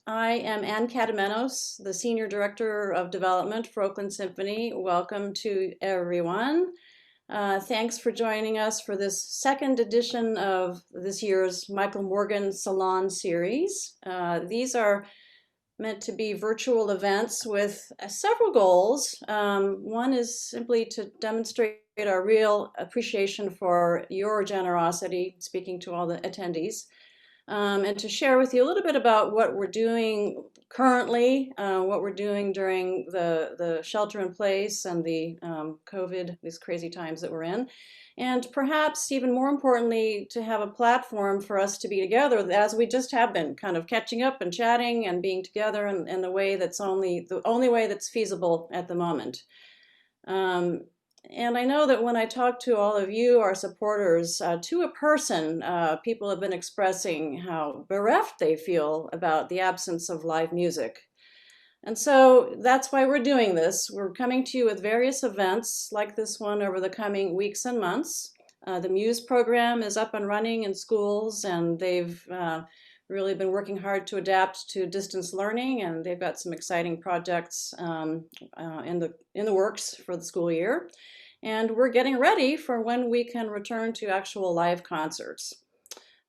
I am Ann Catamenos, the Senior Director of Development for Oakland Symphony. Welcome to everyone. Thanks for joining us for this second edition of this year's Michael Morgan Salon series. These are meant to be virtual events with several goals. One is simply to demonstrate our real appreciation for your generosity, speaking to all the attendees, and to share with you a little bit about what we're doing currently, what we're doing during the shelter in place and the COVID, these crazy times that we're in. And perhaps even more importantly, to have a platform for us to be together as we just have been, kind of catching up and chatting and being together in the way that's the only way that's feasible at the moment. And I know that when I talk to all of you, our supporters, to a person, people have been expressing how bereft they feel about the absence of live music. And so that's why we're doing this. We're coming to you with various events like this one over the coming weeks and months. The Muse program is up and running in schools, and they've really been working hard to adapt to distance learning, and they've got some exciting projects in the works for the school year. And we're getting ready for when we can return to actual live concerts.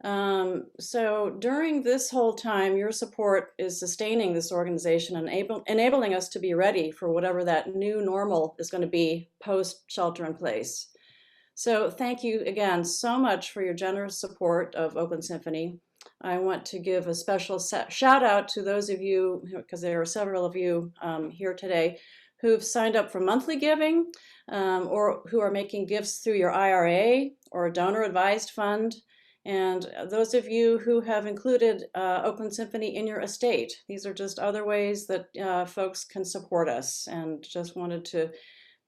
So during this whole time, your support is sustaining this organization and enabling us to be ready for whatever that new normal is going to be post shelter in place. So thank you again so much for your generous support of Oakland Symphony. I want to give a special shout out to those of you, because there are several of you here today, who've signed up for monthly giving or who are making gifts through your IRA or donor advised fund. And those of you who have included Oakland Symphony in your estate. These are just other ways that folks can support us, and just wanted to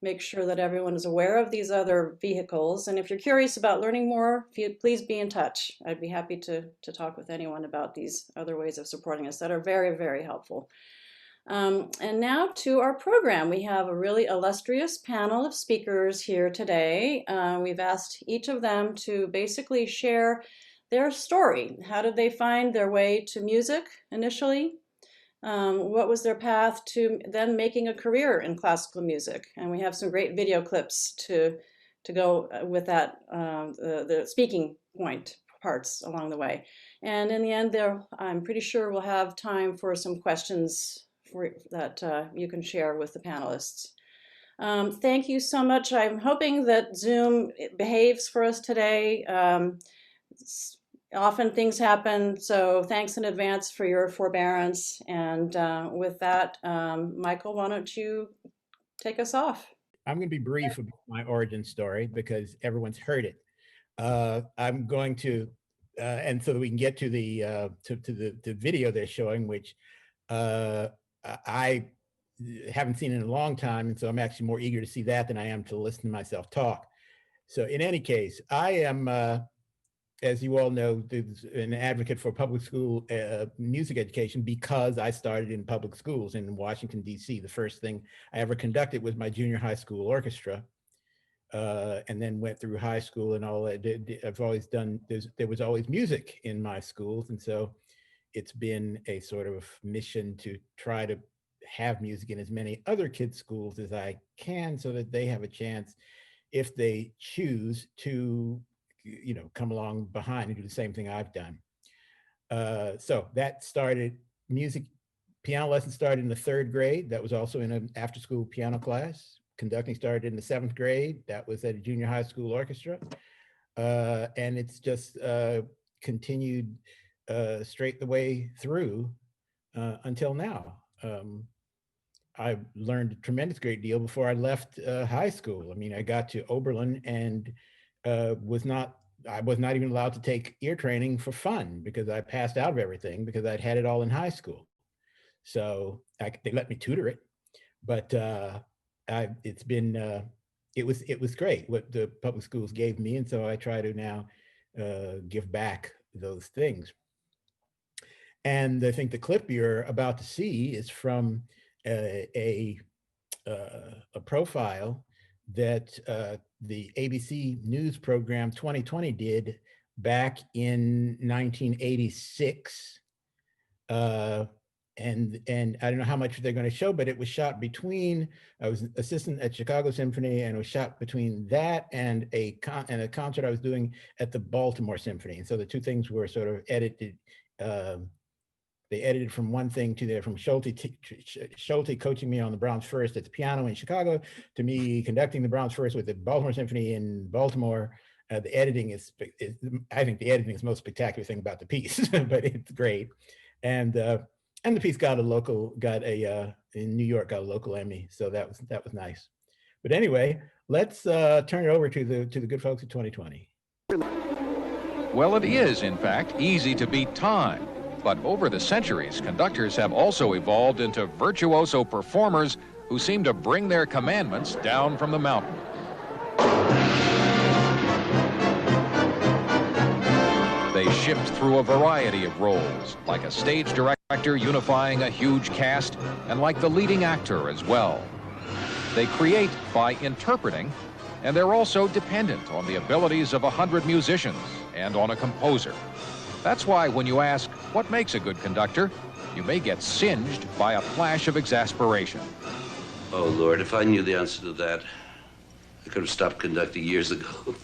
make sure that everyone is aware of these other vehicles. And if you're curious about learning more, please be in touch. I'd be happy to talk with anyone about these other ways of supporting us that are very, very helpful. And now to our program. We have a really illustrious panel of speakers here today. We've asked each of them to basically share their story. How did they find their way to music initially? What was their path to then making a career in classical music? And we have some great video clips to go with that, the speaking point parts along the way. And in the end, I'm pretty sure we'll have time for some questions that you can share with the panelists. Thank you so much. I'm hoping that Zoom behaves for us today. Often things happen, so thanks in advance for your forbearance. And with that, Michael, why don't you take us off? I'm going to be brief about my origin story because everyone's heard it. I'm going to, and so that we can get to the video they're showing, which I haven't seen in a long time, and so I'm actually more eager to see that than I am to listen to myself talk. So in any case, I am, as you all know, an advocate for public school music education because I started in public schools in Washington, D.C. The first thing I ever conducted was my junior high school orchestra, and then went through high school and all that. I've always done, there was always music in my schools, and so it's been a sort of mission to try to have music in as many other kids' schools as I can so that they have a chance, if they choose to, come along behind and do the same thing I've done. So that started, piano lessons started in the 3rd grade. That was also in an after-school piano class. Conducting started in the 7th grade. That was at a junior high school orchestra. And it's just continued straight the way through until now. I learned a tremendous great deal before I left high school. I mean, I got to Oberlin and I was not even allowed to take ear training for fun because I passed out of everything because I'd had it all in high school. So they let me tutor it, but it's been, it was great what the public schools gave me. And so I try to now give back those things. And I think the clip you're about to see is from a profile that the ABC News program 2020 did back in 1986. and I don't know how much they're going to show, but it was shot between, I was an assistant at Chicago Symphony, and it was shot between that and a concert I was doing at the Baltimore Symphony. And so the two things were sort of edited. They edited from one thing to there, from Schulte coaching me on the Brahms First at the piano in Chicago to me conducting the Brahms First with the Baltimore Symphony in Baltimore. The editing is, I think the editing is the most spectacular thing about the piece, but it's great. And the piece got in New York, got a local Emmy. So that was nice. But anyway, let's turn it over to the good folks at 2020. Well, it is, in fact, easy to beat time. But over the centuries, conductors have also evolved into virtuoso performers who seem to bring their commandments down from the mountain. They shift through a variety of roles, like a stage director unifying a huge cast, and like the leading actor as well. They create by interpreting, and they're also dependent on the abilities of 100 musicians and on a composer. That's why when you ask, what makes a good conductor, you may get singed by a flash of exasperation. Oh, Lord, if I knew the answer to that, I could have stopped conducting years ago.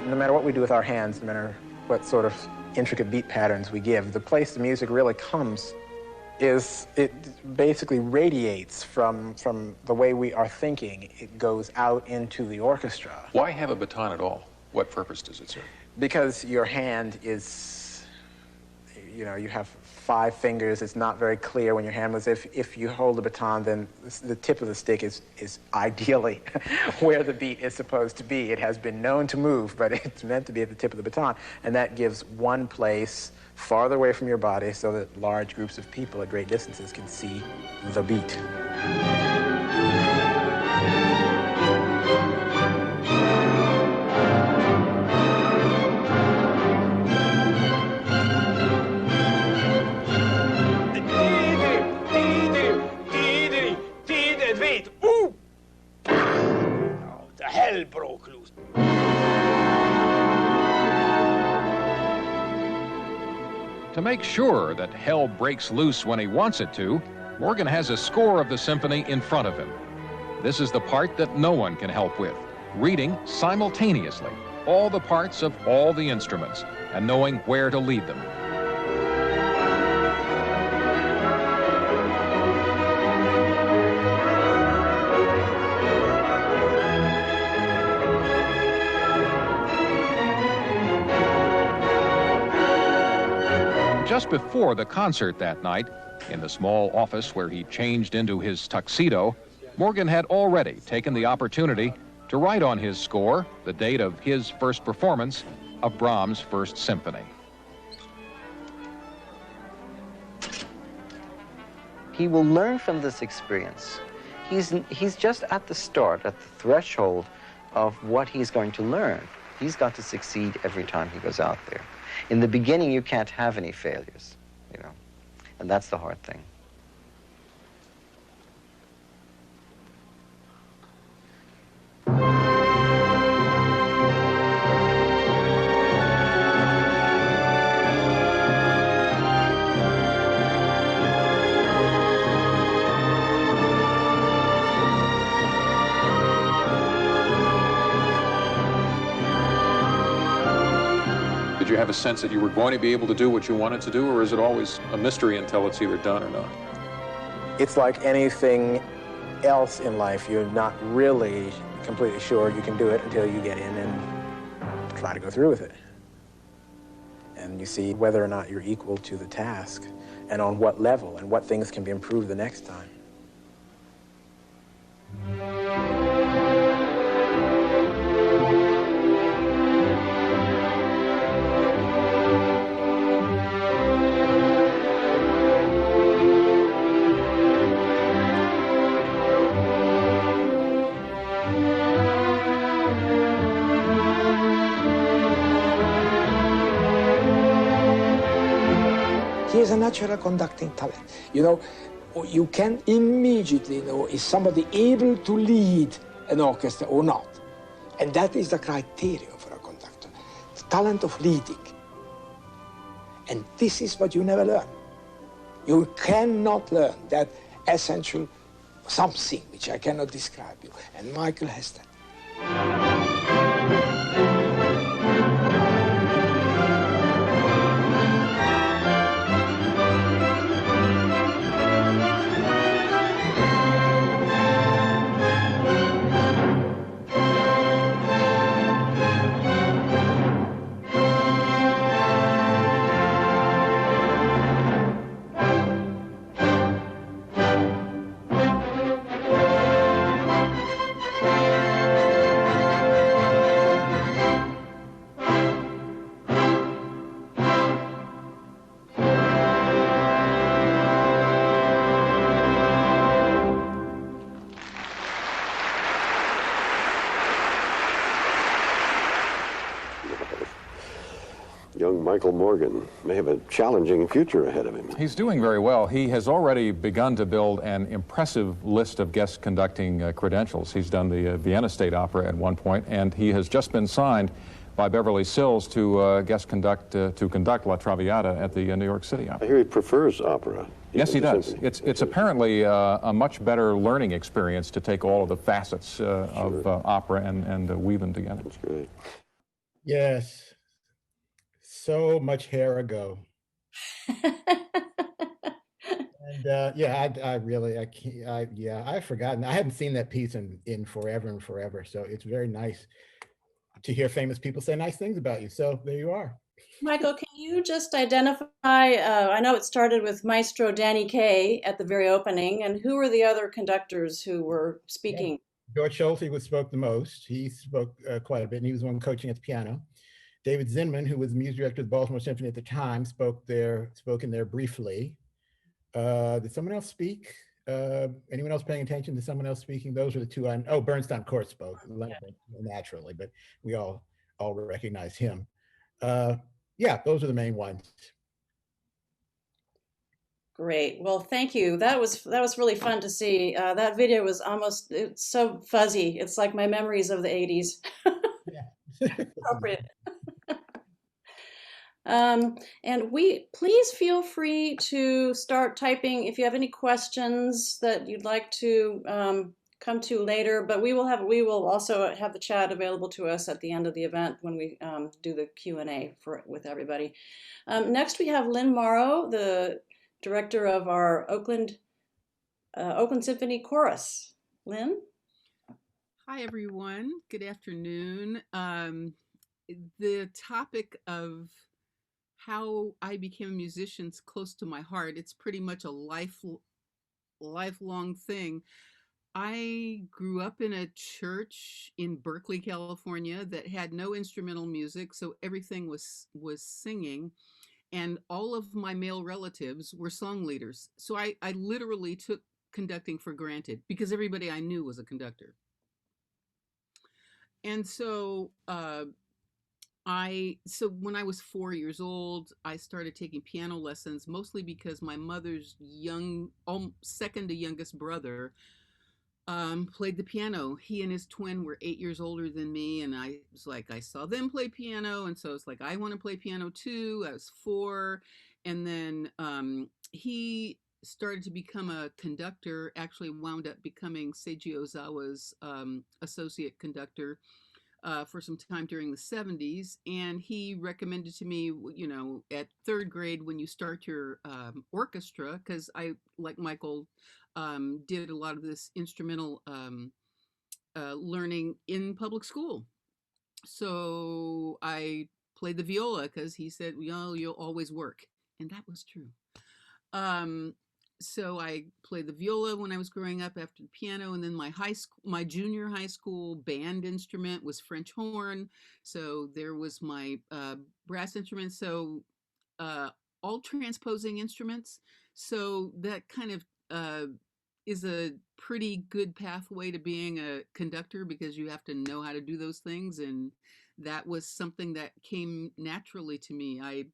No matter what we do with our hands, no matter what sort of intricate beat patterns we give, the place the music really comes is it basically radiates from the way we are thinking. It goes out into the orchestra. Why have a baton at all? What purpose does it serve? Because your hand is, you have 5 fingers. It's not very clear when your hand moves. If you hold the baton, then the tip of the stick is ideally where the beat is supposed to be. It has been known to move, but it's meant to be at the tip of the baton. And that gives one place farther away from your body so that large groups of people at great distances can see the beat. The hell broke loose. To make sure that hell breaks loose when he wants it to, Morgan has a score of the symphony in front of him. This is the part that no one can help with, reading simultaneously all the parts of all the instruments and knowing where to lead them. Just before the concert that night, in the small office where he changed into his tuxedo, Morgan had already taken the opportunity to write on his score the date of his first performance of Brahms' First Symphony. He will learn from this experience. He's just at the start, at the threshold of what he's going to learn. He's got to succeed every time he goes out there. In the beginning, you can't have any failures, and that's the hard thing. Did you have a sense that you were going to be able to do what you wanted to do, or is it always a mystery until it's either done or not? It's like anything else in life. You're not really completely sure you can do it until you get in and try to go through with it. And you see whether or not you're equal to the task, and on what level, and what things can be improved the next time. He is a natural conducting talent. You can immediately know is somebody able to lead an orchestra or not. And that is the criterion for a conductor, the talent of leading. And this is what you never learn. You cannot learn that essential something which I cannot describe you. And Michael has that. Young Michael Morgan may have a challenging future ahead of him. He's doing very well. He has already begun to build an impressive list of guest conducting credentials. He's done the Vienna State Opera at one point, and he has just been signed by Beverly Sills to conduct La Traviata at the New York City Opera. I hear he prefers opera. Yes, he does. It's apparently a much better learning experience to take all of the facets of opera and weave them together. That's great. Yes. So much hair ago. And yeah, I've forgotten. I haven't seen that piece in forever and forever. So it's very nice to hear famous people say nice things about you. So there you are. Michael, can you just identify, I know it started with Maestro Danny Kaye at the very opening, and who were the other conductors who were speaking? Yeah. George Schulte spoke the most. He spoke quite a bit, and he was the one coaching at the piano. David Zinman, who was the music director of the Baltimore Symphony at the time, spoke in there briefly. Did someone else speak? Anyone else paying attention to someone else speaking? Those are the two. Bernstein, of course, spoke naturally, but we all recognize him. Yeah, those are the main ones. Great. Well, thank you. That was really fun to see. That video was it's so fuzzy. It's like my memories of the 80s. Yeah. Appropriate. And please feel free to start typing if you have any questions that you'd like to come to later. But we will also have the chat available to us at the end of the event when we do the Q&A with everybody. Next, we have Lynn Morrow, the director of our Oakland Symphony Chorus. Lynn? Hi, everyone. Good afternoon. The topic of how I became a musician is close to my heart. It's pretty much a lifelong thing. I grew up in a church in Berkeley, California that had no instrumental music, so everything was singing, and all of my male relatives were song leaders. So I literally took conducting for granted because everybody I knew was a conductor. And so so when I was 4 years old, I started taking piano lessons, mostly because my mother's second to youngest brother played the piano. He and his twin were 8 years older than me, and I saw them play piano, and so it's like, I want to play piano too. I was 4, and then he started to become a conductor, actually wound up becoming Seiji Ozawa's associate conductor for some time during the 70s. And he recommended to me, at 3rd grade, when you start your orchestra, because I, like Michael, did a lot of this instrumental learning in public school. So I played the viola because he said, you'll always work. And that was true. So I played the viola when I was growing up after the piano, and then my junior high school band instrument was French horn. So there was my brass instrument. So all transposing instruments. So that kind of is a pretty good pathway to being a conductor, because you have to know how to do those things. And that was something that came naturally to me. I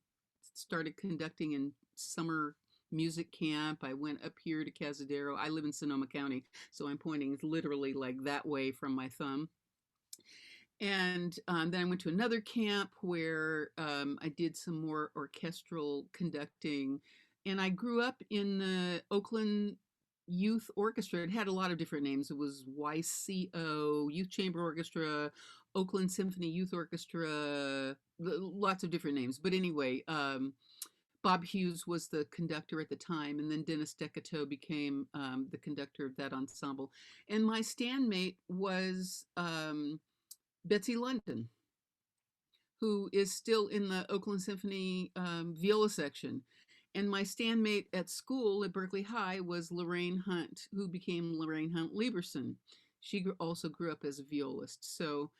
started conducting in summer music camp. I went up here to Cazadero. I live in Sonoma County, so I'm pointing literally like that way from my thumb. And then I went to another camp where I did some more orchestral conducting. And I grew up in the Oakland Youth Orchestra. It had a lot of different names. It was YCO, Youth Chamber Orchestra, Oakland Symphony Youth Orchestra, lots of different names. But anyway, Bob Hughes was the conductor at the time, and then Dennis Decato became the conductor of that ensemble. And my standmate was Betsy London, who is still in the Oakland Symphony viola section. And my standmate at school at Berkeley High was Lorraine Hunt, who became Lorraine Hunt Lieberson. She also grew up as a violist. So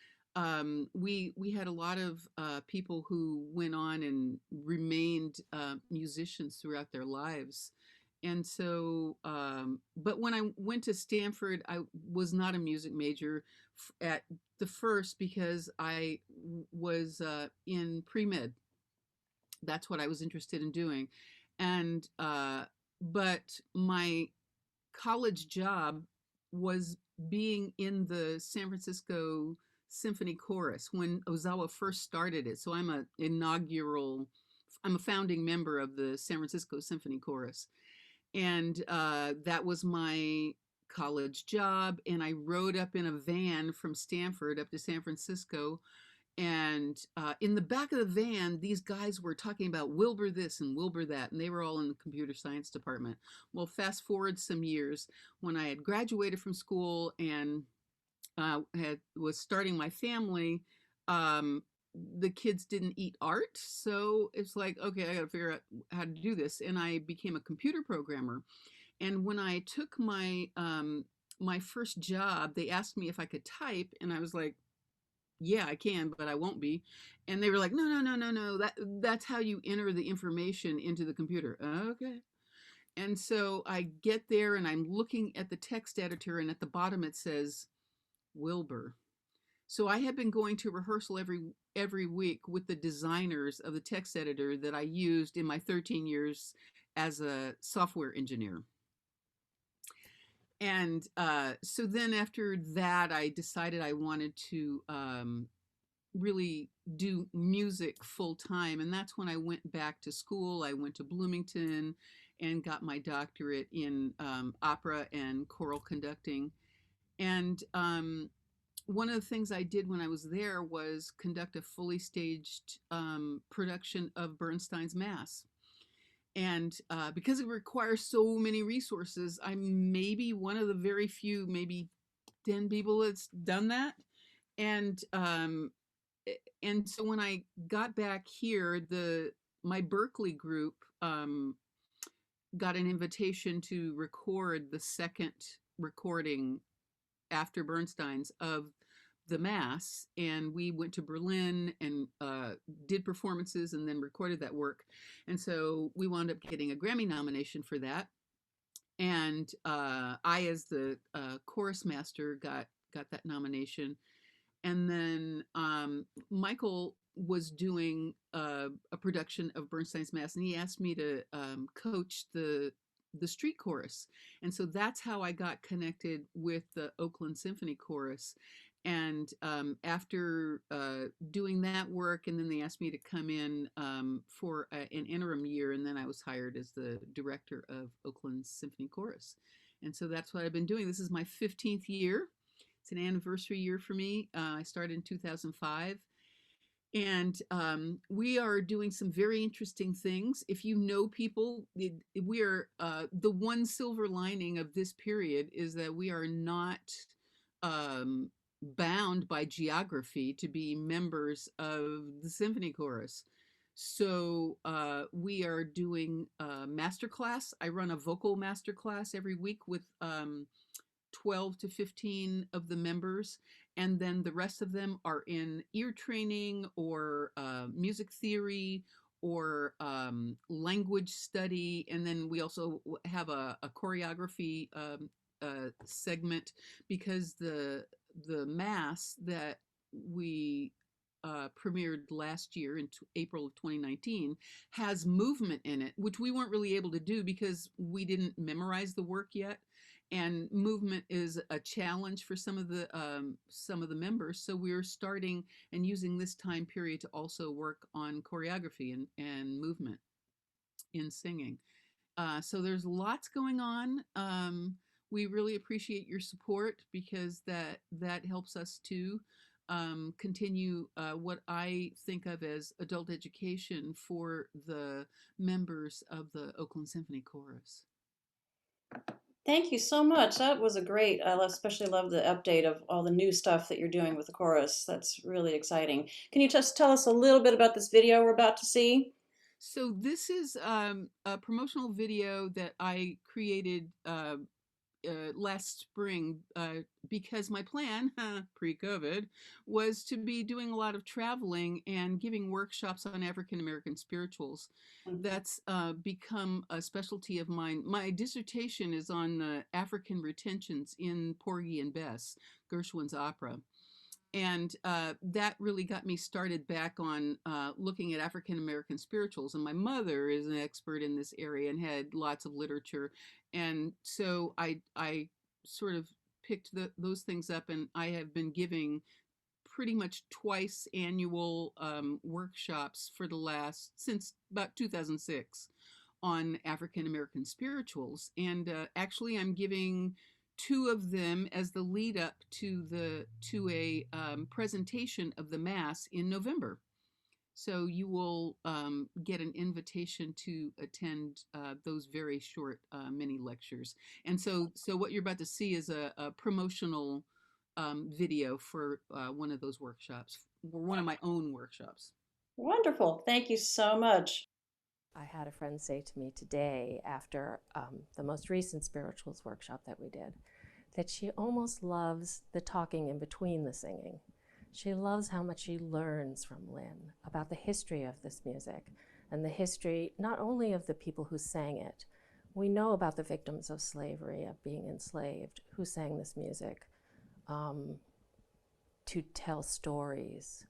we had a lot of people who went on and remained musicians throughout their lives. And so, but when I went to Stanford, I was not a music major at the first because I was in pre-med. That's what I was interested in doing. And, but my college job was being in the San Francisco Symphony Chorus when Ozawa first started it. So I'm a founding member of the San Francisco Symphony Chorus. And that was my college job. And I rode up in a van from Stanford up to San Francisco. And in the back of the van, these guys were talking about Wilbur this and Wilbur that, and they were all in the computer science department. Well, fast forward some years, when I had graduated from school and was starting my family, the kids didn't eat art. So it's like, okay, I got to figure out how to do this. And I became a computer programmer. And when I took my my first job, they asked me if I could type, and I was like, yeah, I can, but I won't be. And they were like, no. That's how you enter the information into the computer. Okay. And so I get there and I'm looking at the text editor, and at the bottom it says Wilbur. So I had been going to rehearsal every week with the designers of the text editor that I used in my 13 years as a software engineer. And so then after that, I decided I wanted to really do music full time. And that's when I went back to school. I went to Bloomington and got my doctorate in opera and choral conducting. And one of the things I did when I was there was conduct a fully staged production of Bernstein's Mass. And because it requires so many resources, I'm maybe one of the very few, maybe 10 people that's done that. And so when I got back here, my Berkeley group got an invitation to record the second recording after Bernstein's of the Mass, and we went to Berlin and did performances and then recorded that work. And so we wound up getting a Grammy nomination for that. And I, as the chorus master, got that nomination. And then Michael was doing a production of Bernstein's Mass, and he asked me to coach the street chorus. And so that's how I got connected with the Oakland Symphony Chorus. And after doing that work, and then they asked me to come in for an interim year, and then I was hired as the director of Oakland Symphony Chorus. And so that's what I've been doing. This is my 15th year. It's an anniversary year for me. I started in 2005. And we are doing some very interesting things. If you know people, we are the one silver lining of this period is that we are not bound by geography to be members of the symphony chorus. So we are doing a masterclass. I run a vocal masterclass every week with 12 to 15 of the members, and then the rest of them are in ear training or music theory or language study. And then we also have a choreography segment, because the Mass that we premiered last year in April of 2019 has movement in it, which we weren't really able to do because we didn't memorize the work yet. and movement is a challenge for some of the members. So we're starting and using this time period to also work on choreography and movement in singing. So there's lots going on. We really appreciate your support because that helps us to continue what I think of as adult education for the members of the Oakland Symphony Chorus. Thank you so much. That was a great, I especially love the update of all the new stuff that you're doing with the chorus. That's really exciting. Can you just tell us a little bit about this video we're about to see? So this is a promotional video that I created last spring because my plan pre-COVID was to be doing a lot of traveling and giving workshops on African American spirituals. That's become a specialty of mine. My dissertation is on the African retentions in Porgy and Bess, Gershwin's opera. And that really got me started back on looking at African American spirituals. And my mother is an expert in this area and had lots of literature. And so I sort of picked those things up, and I have been giving pretty much twice annual workshops for since about 2006 on African American spirituals. And actually I'm giving 2 of them as the lead up to a presentation of the Mass in November. So you will get an invitation to attend those very short mini lectures. And so what you're about to see is a promotional video for one of those workshops, or one of my own workshops. Wonderful. Thank you so much. I had a friend say to me today after the most recent spirituals workshop that we did, that she almost loves the talking in between the singing. She loves how much she learns from Lynn about the history of this music and the history not only of the people who sang it. We know about the victims of slavery, of being enslaved, who sang this music to tell stories.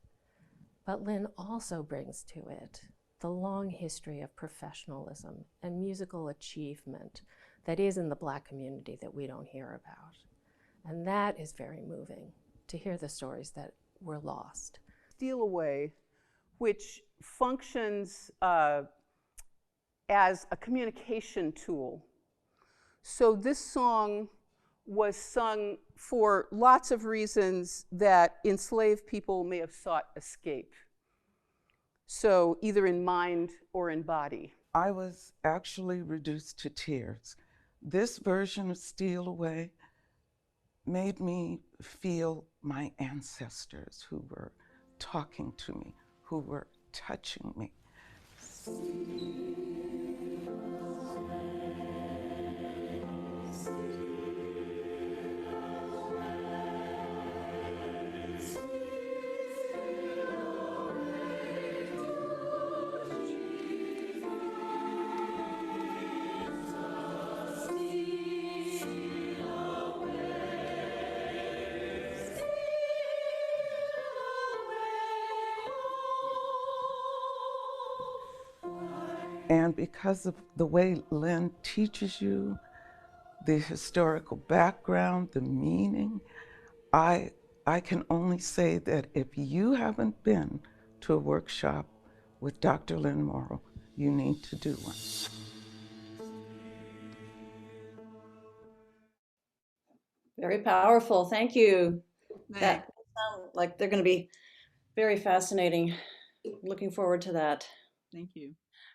But Lynn also brings to it the long history of professionalism and musical achievement that is in the Black community that we don't hear about. And that is very moving, to hear the stories that were lost. Steal Away, which functions as a communication tool. So this song was sung for lots of reasons that enslaved people may have sought escape. So either in mind or in body. I was actually reduced to tears. This version of Steal Away made me feel my ancestors who were talking to me, who were touching me. And because of the way Lynn teaches you, the historical background, the meaning, I can only say that if you haven't been to a workshop with Dr. Lynn Morrow, you need to do one. Very powerful. Thank you. Thanks. That sounds like they're going to be very fascinating. Looking forward to that. Thank you.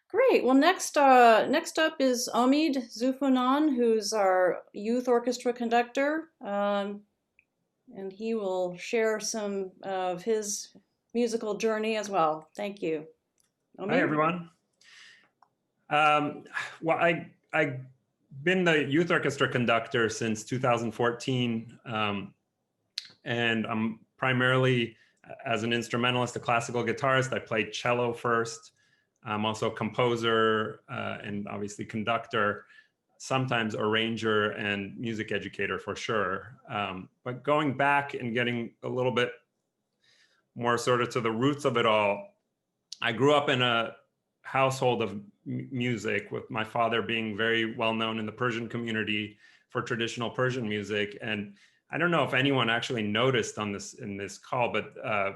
Great. Well, next up is Omid Zufunan, who's our youth orchestra conductor, and he will share some of his musical journey as well. Thank you. Omid? Hi, everyone. Well, I've been the youth orchestra conductor since 2014, and I'm primarily, as an instrumentalist, a classical guitarist. I played cello first. I'm also a composer and obviously conductor, sometimes arranger and music educator for sure. But going back and getting a little bit more sort of to the roots of it all, I grew up in a household of music, with my father being very well known in the Persian community for traditional Persian music. And I don't know if anyone actually noticed on this in this call, but a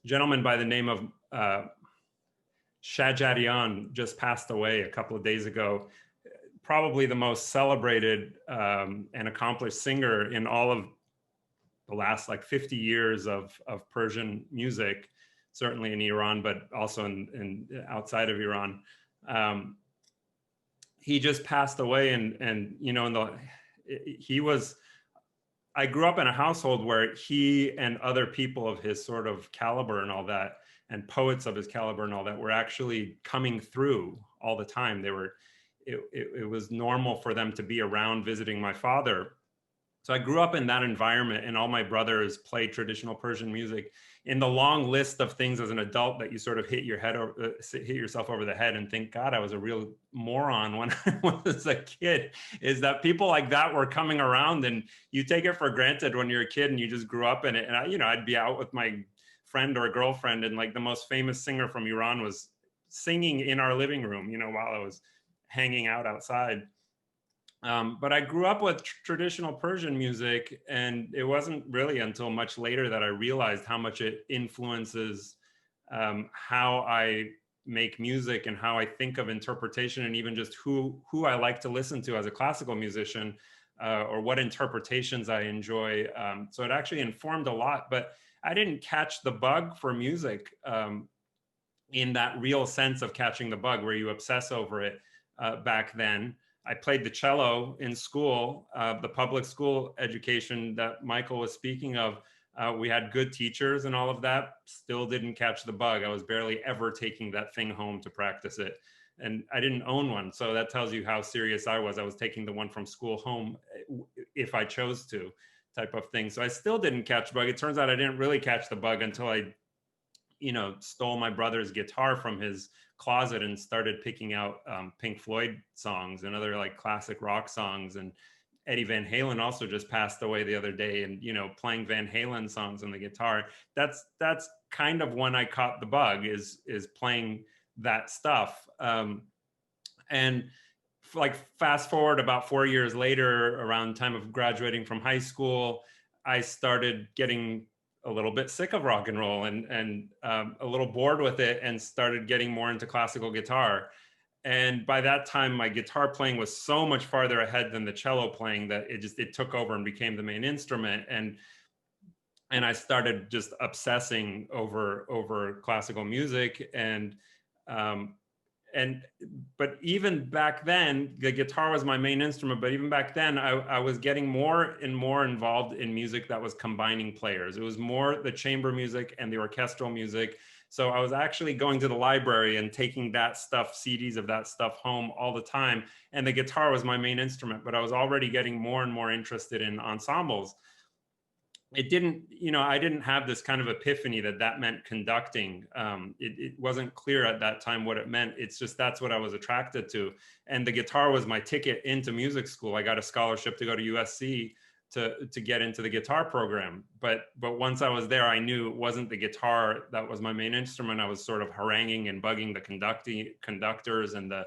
gentleman by the name of Shahjarian just passed away a couple of days ago. Probably the most celebrated and accomplished singer in all of the last like 50 years of Persian music, certainly in Iran, but also in outside of Iran. He just passed away, and you know, I grew up in a household where he and other people of his sort of caliber and all that, and poets of his caliber and all that, were actually coming through all the time. It was normal for them to be around visiting my father. So I grew up in that environment, and all my brothers played traditional Persian music. In the long list of things as an adult that you sort of hit yourself over the head and think, God, I was a real moron when I was a kid, is that people like that were coming around, and you take it for granted when you're a kid and you just grew up in it. And I'd be out with my friend or girlfriend, and like the most famous singer from Iran was singing in our living room, while I was hanging out outside. But I grew up with traditional Persian music, and it wasn't really until much later that I realized how much it influences how I make music and how I think of interpretation, and even just who I like to listen to as a classical musician, or what interpretations I enjoy. So it actually informed a lot, but I didn't catch the bug for music in that real sense of catching the bug where you obsess over it back then. I played the cello in school, the public school education that Michael was speaking of. We had good teachers and all of that, still didn't catch the bug. I was barely ever taking that thing home to practice it. And I didn't own one. So that tells you how serious I was. I was taking the one from school home if I chose to, type of thing. So I still didn't catch the bug. It turns out I didn't really catch the bug until I stole my brother's guitar from his closet and started picking out Pink Floyd songs and other like classic rock songs. And Eddie Van Halen also just passed away the other day, and playing Van Halen songs on the guitar. That's kind of when I caught the bug, is playing that stuff. And like fast forward about 4 years later, around time of graduating from high school, I started getting a little bit sick of rock and roll and a little bored with it, and started getting more into classical guitar. And by that time, my guitar playing was so much farther ahead than the cello playing that it took over and became the main instrument. And I started just obsessing over classical music. But even back then, the guitar was my main instrument, but even back then I was getting more and more involved in music that was combining players. It was more the chamber music and the orchestral music. So I was actually going to the library and taking that stuff, CDs of that stuff home all the time. And the guitar was my main instrument, but I was already getting more and more interested in ensembles. I didn't have this kind of epiphany that meant conducting. It wasn't clear at that time what it meant. It's just, that's what I was attracted to. And the guitar was my ticket into music school. I got a scholarship to go to USC to get into the guitar program. But once I was there, I knew it wasn't the guitar that was my main instrument. I was sort of haranguing and bugging the conductors and the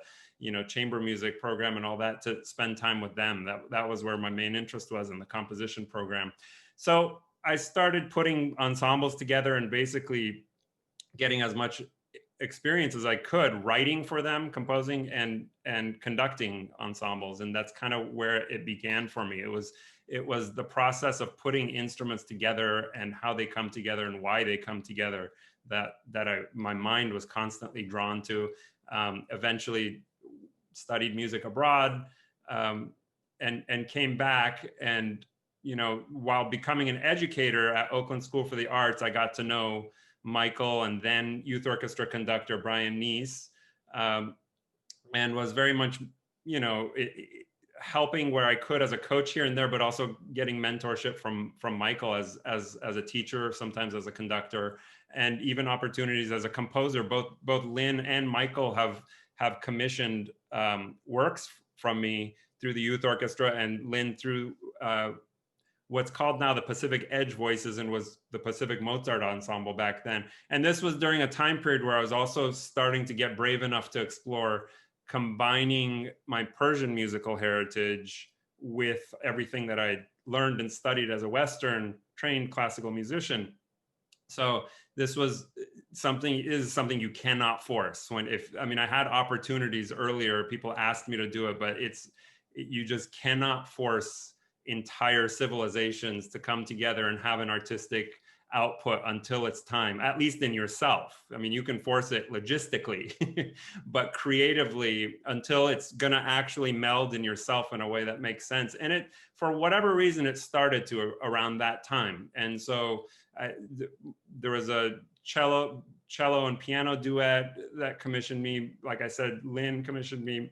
chamber music program and all that, to spend time with them. That was where my main interest was, in the composition program. So I started putting ensembles together and basically getting as much experience as I could, writing for them, composing and conducting ensembles. And that's kind of where it began for me. It was the process of putting instruments together and how they come together and why they come together that my mind was constantly drawn to. Eventually studied music abroad, and came back. And while becoming an educator at Oakland School for the Arts, I got to know Michael and then youth orchestra conductor Brian Neese, and was very much, helping where I could as a coach here and there, but also getting mentorship from Michael as a teacher, sometimes as a conductor, and even opportunities as a composer. Both Lynn and Michael have commissioned works from me through the youth orchestra, and Lynn through what's called now the Pacific Edge Voices, and was the Pacific Mozart Ensemble back then. And this was during a time period where I was also starting to get brave enough to explore combining my Persian musical heritage with everything that I learned and studied as a Western trained classical musician. So this was something you cannot force. I mean, I had opportunities earlier, people asked me to do it, but you just cannot force entire civilizations to come together and have an artistic output until it's time, at least in yourself. I mean, you can force it logistically, but creatively, until it's going to actually meld in yourself in a way that makes sense. And it, for whatever reason, it started to around that time. And so there was a cello and piano duet that commissioned me. Like I said, Lynn commissioned me,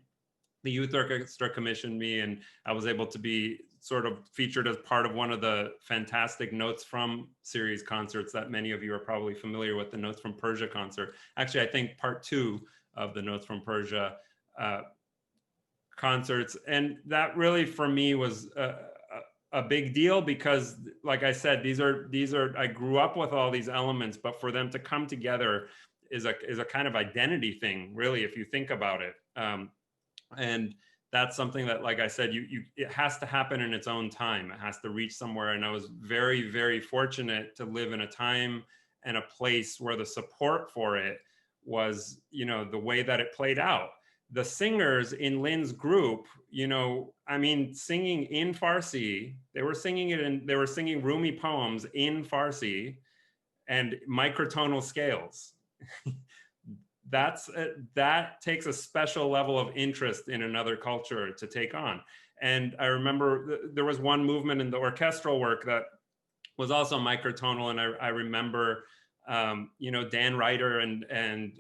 the youth orchestra commissioned me, and I was able to be sort of featured as part of one of the fantastic Notes from series concerts that many of you are probably familiar with, the Notes from Persia concert. Actually, I think part 2 of the Notes from Persia concerts. And that really, for me, was a big deal because, like I said, these are I grew up with all these elements, but for them to come together is a kind of identity thing, really, if you think about it. And that's something that, like I said, it has to happen in its own time. It has to reach somewhere. And I was very, very fortunate to live in a time and a place where the support for it was, the way that it played out. The singers in Lynn's group, I mean, singing in Farsi, they were singing Rumi poems in Farsi and microtonal scales. That takes a special level of interest in another culture to take on. And I remember there was one movement in the orchestral work that was also microtonal. And I remember, Dan Ryder and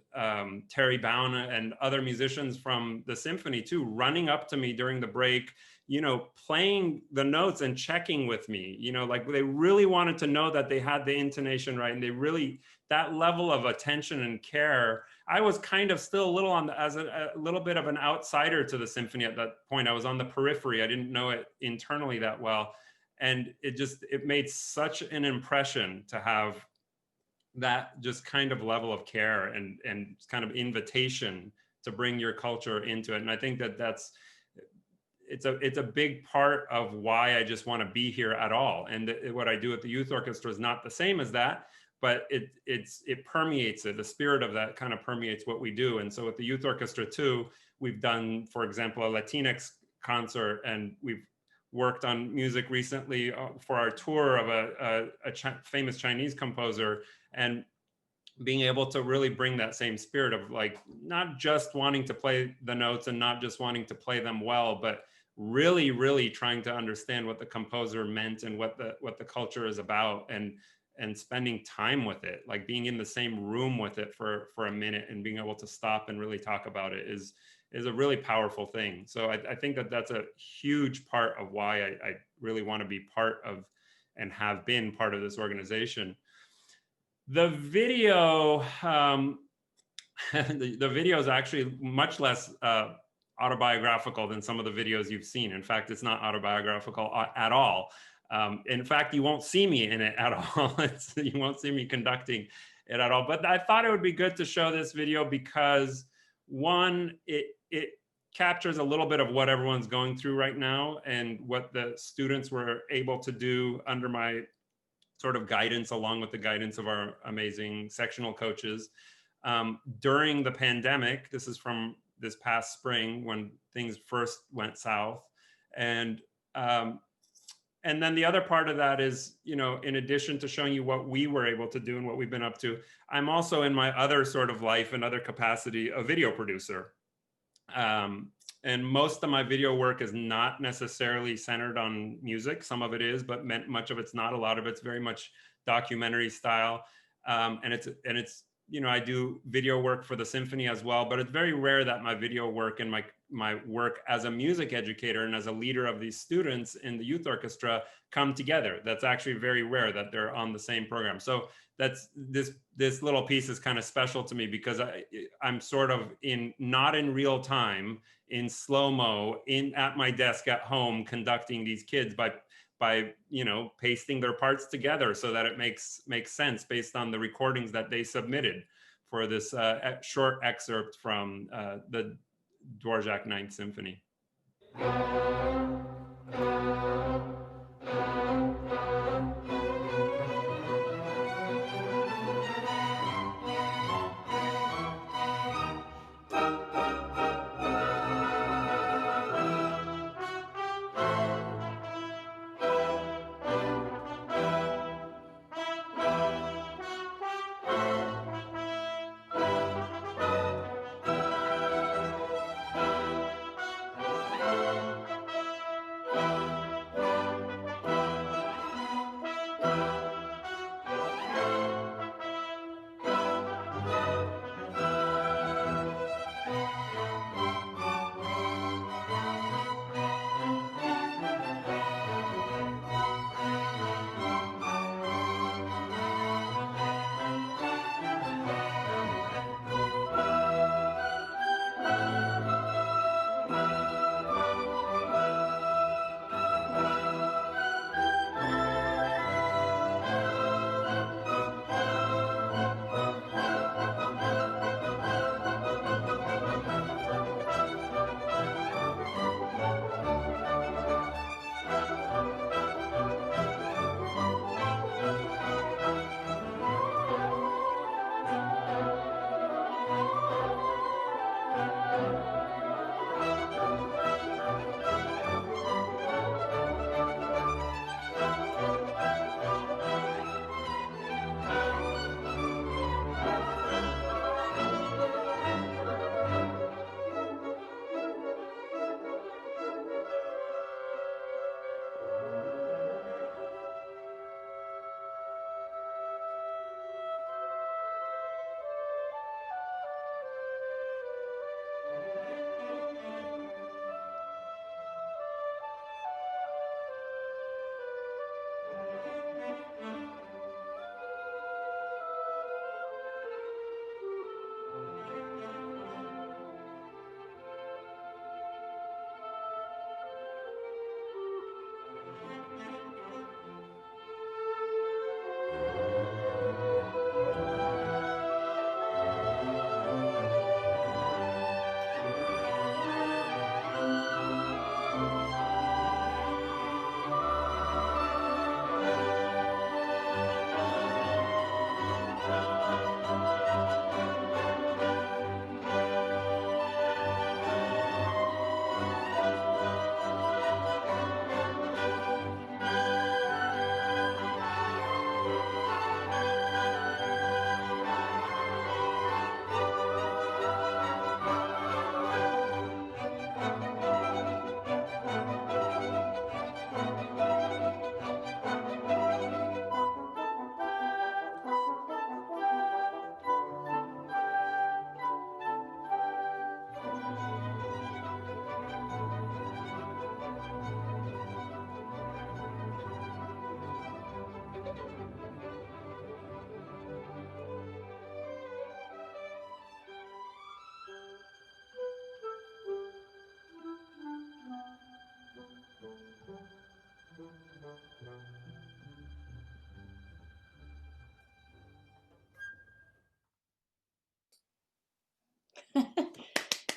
Terry Bown and other musicians from the symphony too, running up to me during the break, playing the notes and checking with me, like they really wanted to know that they had the intonation right. And that level of attention and care. I was kind of still a little as a little bit of an outsider to the symphony at that point. I was on the periphery. I didn't know it internally that well. And it made such an impression to have that just kind of level of care and kind of invitation to bring your culture into it. And I think it's a big part of why I just want to be here at all. And what I do at the youth orchestra is not the same as that, but it permeates it. The spirit of that kind of permeates what we do. And so with the youth orchestra too, we've done, for example, a Latinx concert, and we've worked on music recently for our tour of a famous Chinese composer, and being able to really bring that same spirit of like, not just wanting to play the notes and not just wanting to play them well, but really, really trying to understand what the composer meant and what the culture is about, and spending time with it, like being in the same room with it for a minute and being able to stop and really talk about it is a really powerful thing. So I think that's a huge part of why I really want to be part of and have been part of this organization. The video, the video is actually much less autobiographical than some of the videos you've seen. In fact, it's not autobiographical at all. In fact, you won't see me in it at all. You won't see me conducting it at all. But I thought it would be good to show this video because, one, it captures a little bit of what everyone's going through right now and what the students were able to do under my sort of guidance, along with the guidance of our amazing sectional coaches. During the pandemic, this is from this past spring when things first went south. And then the other part of that is, in addition to showing you what we were able to do and what we've been up to, I'm also in my other sort of life and other capacity, a video producer. And most of my video work is not necessarily centered on music. Some of it is, but much of it's not. A lot of it's very much documentary style. And it's I do video work for the symphony as well, but it's very rare that my video work and my work as a music educator and as a leader of these students in the youth orchestra come together. That's actually very rare that they're on the same program. So that's this little piece is kind of special to me because I'm sort of not in real time, in slow-mo, at my desk at home conducting these kids by pasting their parts together so that it makes sense based on the recordings that they submitted for this short excerpt from the Dvorak Ninth Symphony.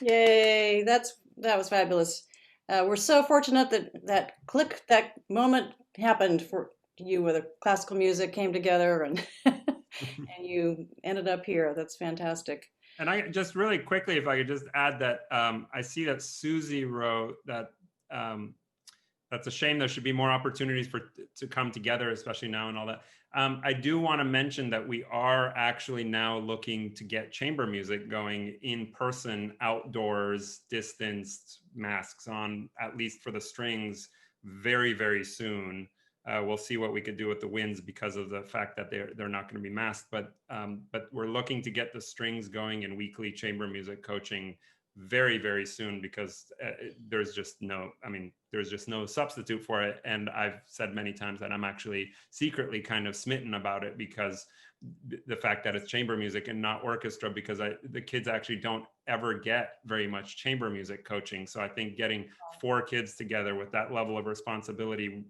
Yay, that was fabulous. We're so fortunate that moment happened for you where the classical music came together and and you ended up here. That's fantastic. And I just really quickly, if I could just add that I see that Susie wrote that that's a shame. There should be more opportunities to come together, especially now and all that. I do want to mention that we are actually now looking to get chamber music going in person, outdoors, distanced, masks on, at least for the strings, very, very soon. We'll see what we could do with the winds because of the fact that they're not going to be masked. But we're looking to get the strings going in weekly chamber music coaching very, very soon because there's just no substitute for it. And I've said many times that I'm actually secretly kind of smitten about it because the fact that it's chamber music and not orchestra, because the kids actually don't ever get very much chamber music coaching. So I think getting 4 kids together with that level of responsibility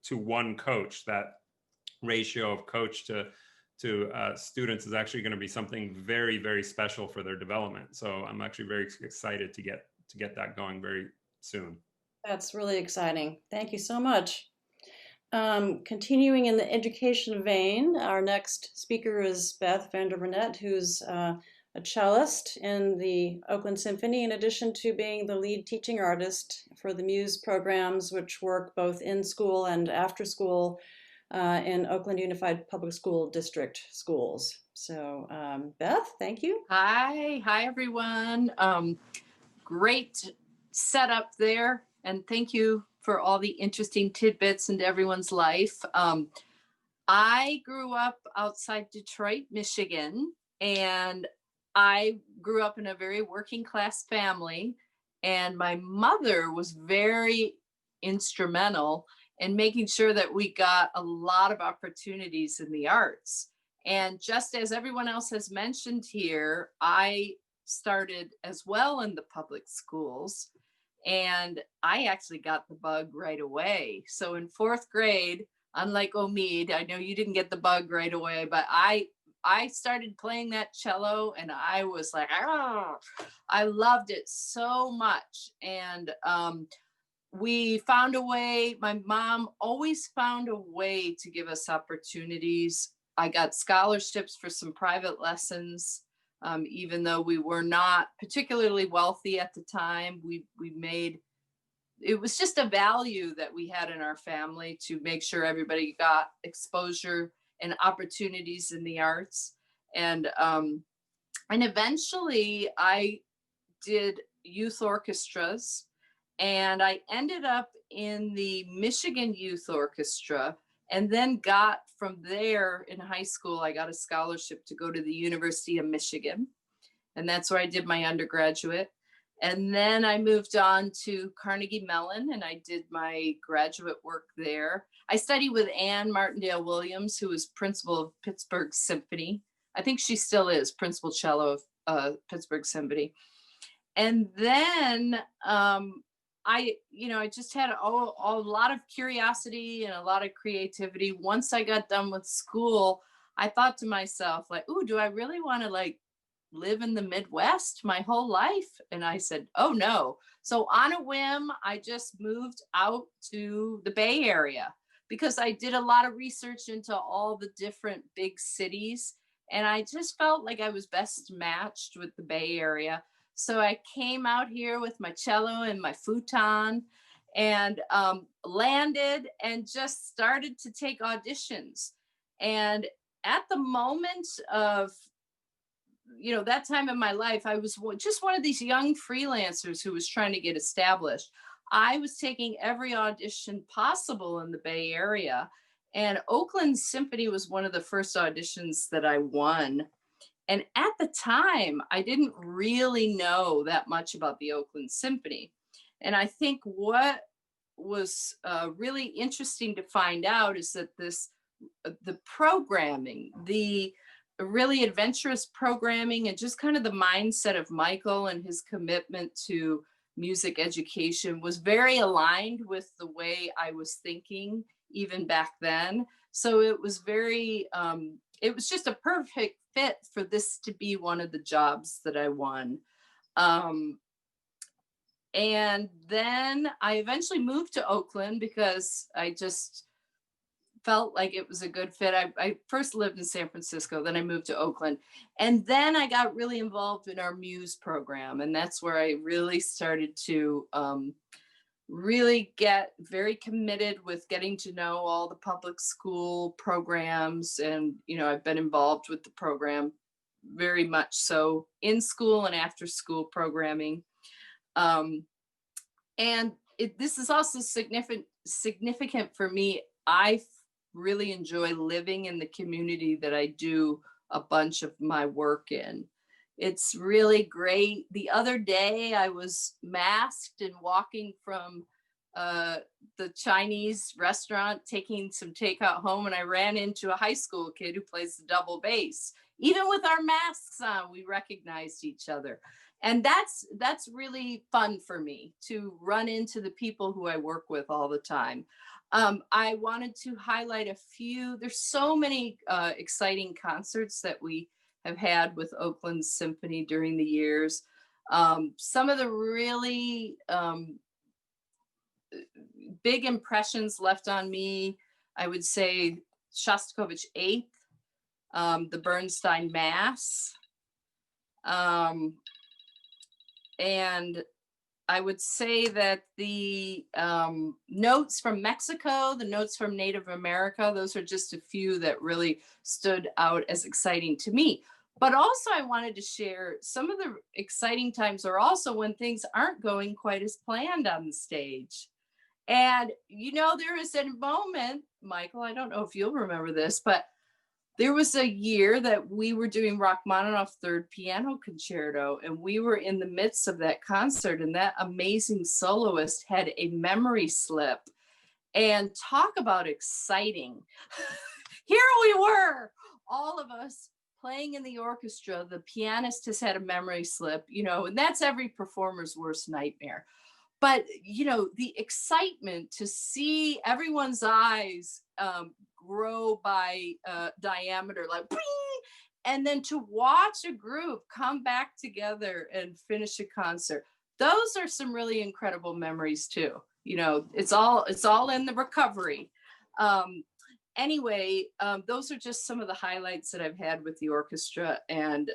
to one coach, that ratio of coach to students is actually going to be something very, very special for their development. So I'm actually very excited to get that going very soon. That's really exciting. Thank you so much. Continuing in the education vein, our next speaker is Beth Vanderbernet, who's a cellist in the Oakland Symphony, in addition to being the lead teaching artist for the Muse programs, which work both in school and after school in Oakland Unified Public School District schools. So Beth, thank you. Hi everyone. Great setup there, and thank you for all the interesting tidbits into everyone's life. I grew up outside Detroit, Michigan, and I grew up in a very working class family, and my mother was very instrumental in making sure that we got a lot of opportunities in the arts. And just as everyone else has mentioned here, I started as well in the public schools, and I actually got the bug right away. So in 4th grade, unlike Omid, I know you didn't get the bug right away, but I started playing that cello, and I was like, oh, I loved it so much. And we found a way, my mom always found a way to give us opportunities. I got scholarships for some private lessons. Even though we were not particularly wealthy at the time, we made, it was just a value that we had in our family to make sure everybody got exposure and opportunities in the arts. And eventually I did youth orchestras, and I ended up in the Michigan Youth Orchestra, and then got from there in high school, I got a scholarship to go to the University of Michigan. And that's where I did my undergraduate. And then I moved on to Carnegie Mellon, and I did my graduate work there. I studied with Anne Martindale Williams, who was principal of Pittsburgh Symphony. I think she still is principal cello of Pittsburgh Symphony. And then I just had a lot of curiosity and a lot of creativity. Once I got done with school, I thought to myself, like, ooh, do I really want to like live in the Midwest my whole life? And I said, oh no. So on a whim, I just moved out to the Bay Area because I did a lot of research into all the different big cities. And I just felt like I was best matched with the Bay Area. So I came out here with my cello and my futon, and landed and just started to take auditions. And at the moment of, that time in my life, I was just one of these young freelancers who was trying to get established. I was taking every audition possible in the Bay Area, and Oakland Symphony was one of the first auditions that I won. And at the time, I didn't really know that much about the Oakland Symphony. And I think what was really interesting to find out is that the programming, the really adventurous programming, and just kind of the mindset of Michael and his commitment to music education was very aligned with the way I was thinking even back then. So it was it was just a perfect fit for this to be one of the jobs that I won. And then I eventually moved to Oakland because I just felt like it was a good fit. I first lived in San Francisco, then I moved to Oakland. And then I got really involved in our Muse program. And that's where I really started to really get very committed with getting to know all the public school programs. And, I've been involved with the program very much so in school and after school programming. And this is also significant for me. I really enjoy living in the community that I do a bunch of my work in. It's really great. The other day I was masked and walking from the Chinese restaurant, taking some takeout home, and I ran into a high school kid who plays the double bass. Even with our masks on, we recognized each other. And that's really fun for me to run into the people who I work with all the time. I wanted to highlight a few. There's so many exciting concerts that we have had with Oakland Symphony during the years. Some of the really big impressions left on me, I would say Shostakovich Eighth, the Bernstein Mass, and I would say that the notes from Mexico, the notes from Native America, those are just a few that really stood out as exciting to me. But also I wanted to share some of the exciting times are also when things aren't going quite as planned on the stage. And, you know, there is a moment, Michael, I don't know if you'll remember this, but there was a year that we were doing Rachmaninoff's Third Piano Concerto, and we were in the midst of that concert, and that amazing soloist had a memory slip. And talk about exciting. Here we were, all of us playing in the orchestra. The pianist has had a memory slip, you know, and that's every performer's worst nightmare. But, you know, the excitement to see everyone's eyes grow by diameter, like, bing! And then to watch a group come back together and finish a concert. Those are some really incredible memories too. You know, it's all in the recovery. Anyway, those are just some of the highlights that I've had with the orchestra. And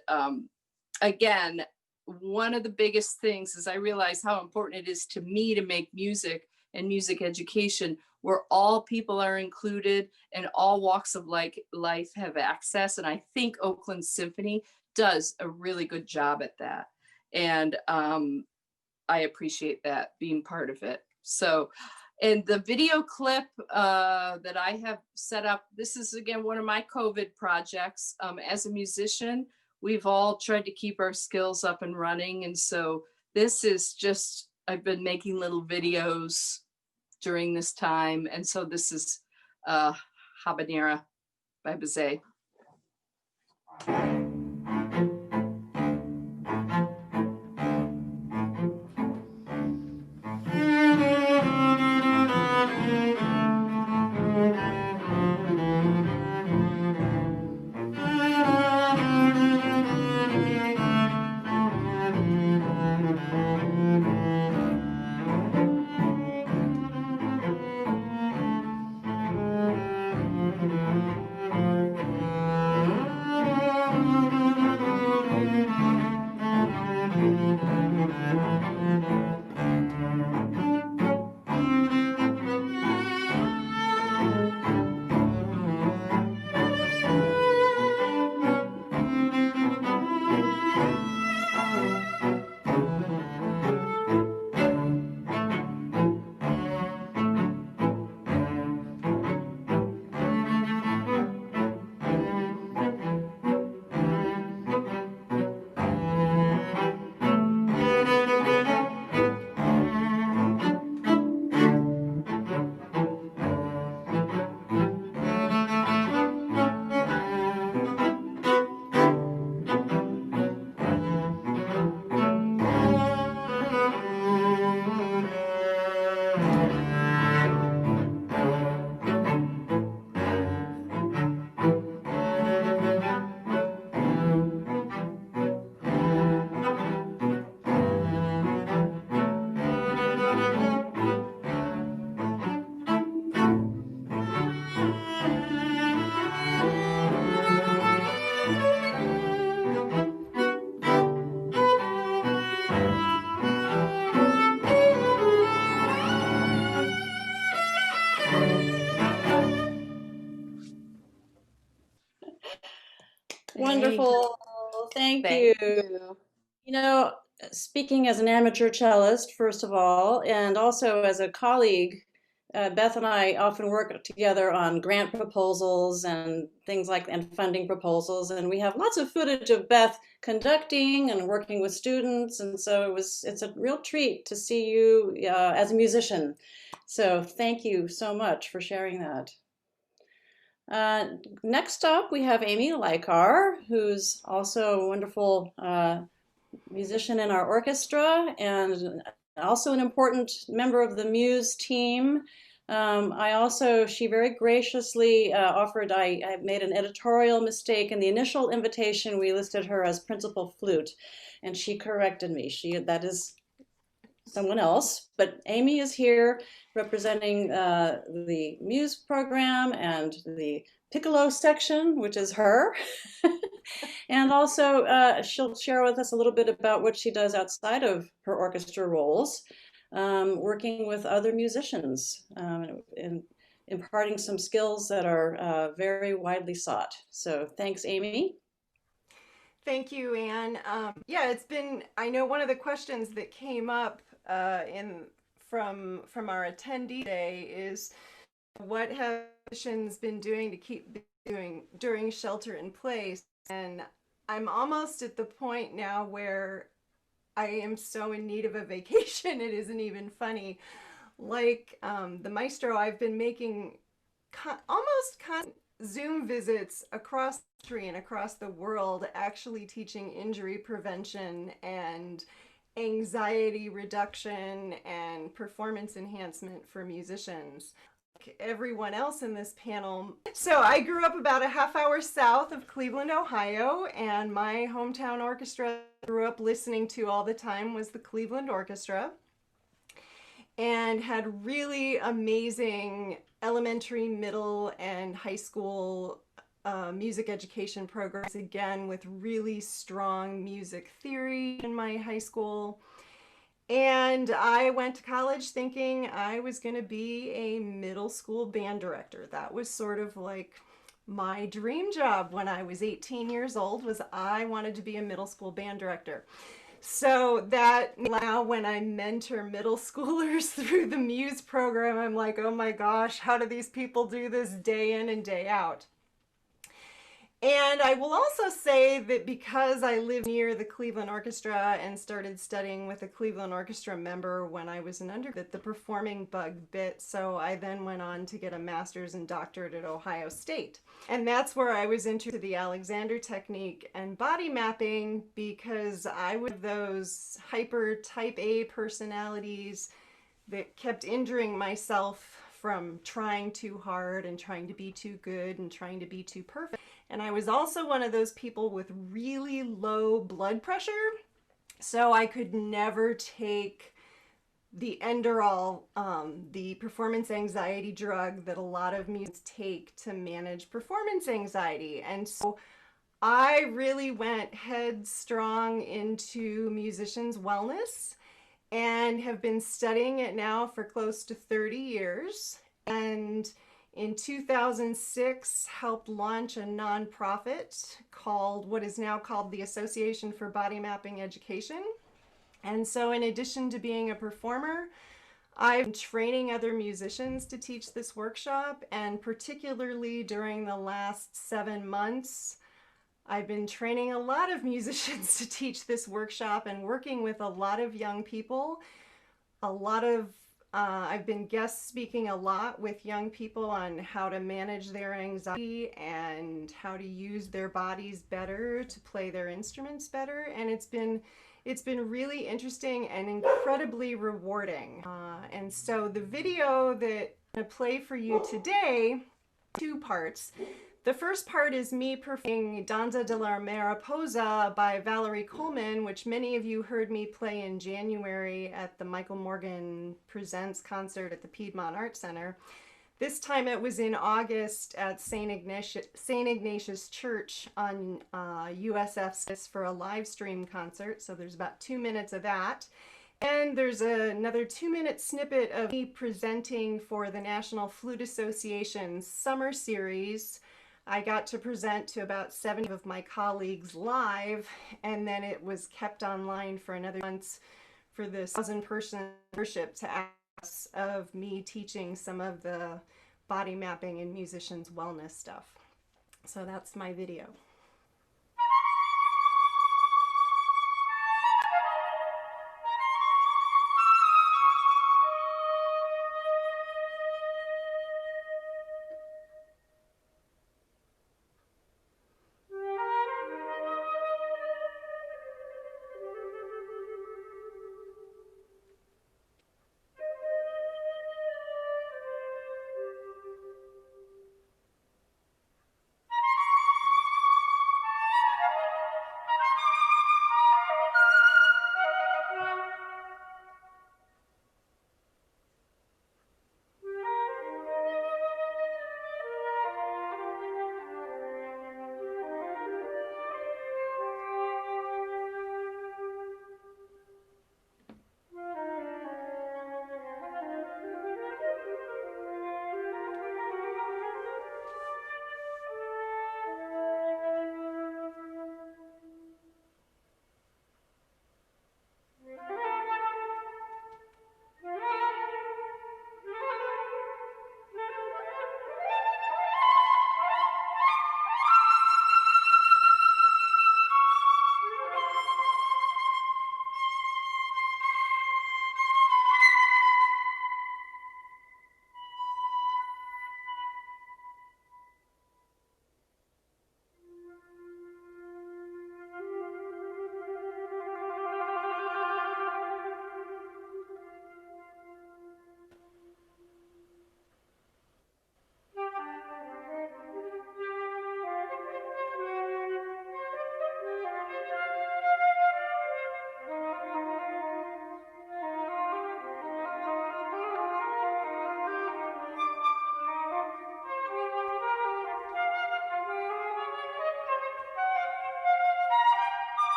again, one of the biggest things is I realize how important it is to me to make music and music education where all people are included and all walks of life have access. And I think Oakland Symphony does a really good job at that. And I appreciate that, being part of it. So, and the video clip that I have set up, this is again one of my COVID projects. As a musician, we've all tried to keep our skills up and running. And so this is just, I've been making little videos during this time. And so this is Habanera by Bizet. Wonderful. Thank you. You know, speaking as an amateur cellist, first of all, and also as a colleague, Beth and I often work together on grant proposals and things like, and funding proposals. And we have lots of footage of Beth conducting and working with students. And so it's a real treat to see you as a musician. So thank you so much for sharing that. Next up, we have Amy Lykar, who's also a wonderful musician in our orchestra and also an important member of the Muse team. She very graciously offered, I made an editorial mistake. In the initial invitation, we listed her as principal flute, and she corrected me. That is someone else, but Amy is here representing the Muse program and the piccolo section, which is her. And also she'll share with us a little bit about what she does outside of her orchestra roles, working with other musicians and imparting some skills that are very widely sought. So thanks, Amy. Thank you, Anne. Yeah, it's been, I know one of the questions that came up from our attendee today is, what have musicians been doing to keep doing during shelter in place? And I'm almost at the point now where I am so in need of a vacation, it isn't even funny. Like the maestro, I've been making almost constant Zoom visits across the country and across the world, actually teaching injury prevention and anxiety reduction and performance enhancement for musicians. Like everyone else in this panel. So I grew up about a half hour south of Cleveland, Ohio, and my hometown orchestra I grew up listening to all the time was the Cleveland Orchestra, and had really amazing elementary, middle, and high school music education programs, again, with really strong music theory in my high school. And I went to college thinking I was going to be a middle school band director. That was sort of like my dream job when I was 18 years old, was I wanted to be a middle school band director. So that now when I mentor middle schoolers through the Muse program, I'm like, oh my gosh, how do these people do this day in and day out? And I will also say that because I live near the Cleveland Orchestra and started studying with a Cleveland Orchestra member when I was an undergrad, the performing bug bit. So I then went on to get a master's and doctorate at Ohio State. And that's where I was into the Alexander technique and body mapping, because I was those hyper type A personalities that kept injuring myself from trying too hard and trying to be too good and trying to be too perfect. And I was also one of those people with really low blood pressure, so I could never take the Enderall, the performance anxiety drug that a lot of musicians take to manage performance anxiety. And so I really went headstrong into musicians' wellness and have been studying it now for close to 30 years. And in 2006, helped launch a nonprofit called what is now called the Association for Body Mapping Education. And so in addition to being a performer, I've been training other musicians to teach this workshop, and particularly during the last 7 months, I've been training a lot of musicians to teach this workshop and working with a lot of young people. I've been guest speaking a lot with young people on how to manage their anxiety and how to use their bodies better to play their instruments better. And it's been really interesting and incredibly rewarding. And so the video that I'm going to play for you today, 2 parts. The first part is me performing Danza della Mariposa by Valerie Coleman, which many of you heard me play in January at the Michael Morgan Presents concert at the Piedmont Art Center. This time it was in August at St. Ignatius Church on USF for a live stream concert, so there's about 2 minutes of that. And there's another 2-minute snippet of me presenting for the National Flute Association's summer series. I got to present to about 70 of my colleagues live, and then it was kept online for another month for this 1,000-person membership to ask of me teaching some of the body mapping and musicians' wellness stuff. So that's my video.